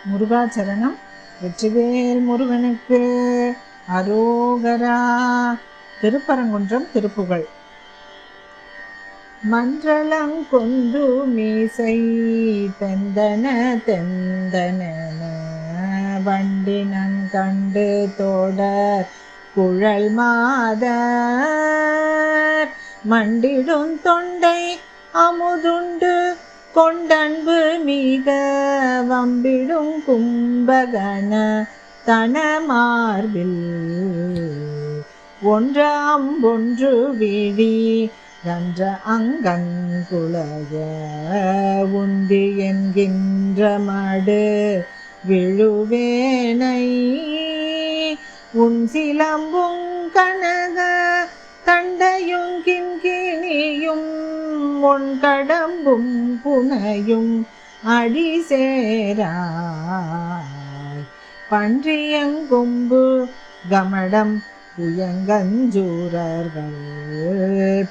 முருகாச்சரணம். வெற்றிவேல் முருகனுக்கு அரோகரா. திருப்பரங்குன்றம் திருப்புகழ். மன்றலங்கொந்து மீசை தெந்தன தெந்தன வண்டினன் கண்டு தோடர் குழல் மாதர் மண்டிடும் தொண்டை அமுதுண்டு கொண்டன்பு மிக வம்பிடும் கும்பகன தனமார்பில் ஒன்று விழி கன்ற அங்கங்குளைய உந்தி என்கின்ற மடு விழுவேனை உன் சிலம்பும் கனக தண்டையும் கிண்கிணியும் ஒன் கடம்பும் புனையும் அடி சேராய் பன்றியங்கொம்பு கமடம் புயங்கஞ்சூரர்கள்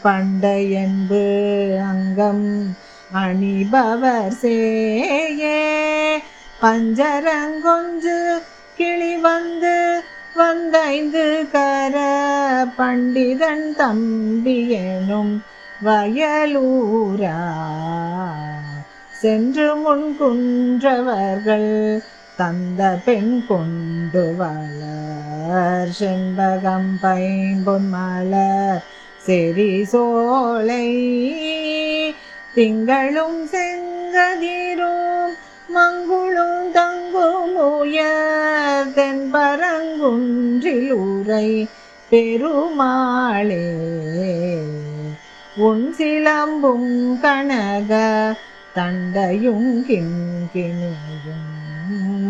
பண்டையன்பு அங்கம் அணிபவர் சேயே பஞ்சரங்கொஞ்சு கிளி வந்தைந்து கர பண்டிதன் தம்பியெனும் வயலூரா சென்று முன் குன்றவர்கள் தந்த பெண் கொண்டு வளர் செண்பகம் பைம்பொன் மலர் செறி சோலை திங்களும் செங்கதிரும் மங்குளும் தங்கும் உயர் தென்பரங்குன்றில் உரை பெருமாளே உன் சிலம்பும் கனக தண்டையும் கிண்கிணியும்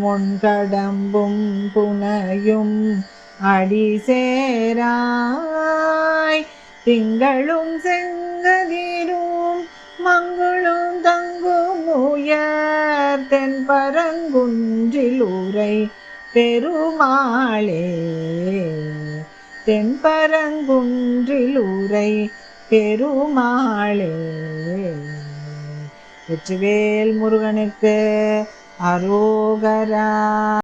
உன் கடம்பும் புனையும் அடி சேராய் திங்களும் செங்கதிரும் மங்களும் தங்கும் உயர் தென்பரங்குன்றில் உரை பெருமாளே தென்பரங்குன்றில் உரை பெருமாளே. வெற்றிவேல் முருகனுக்கு அரோகரா.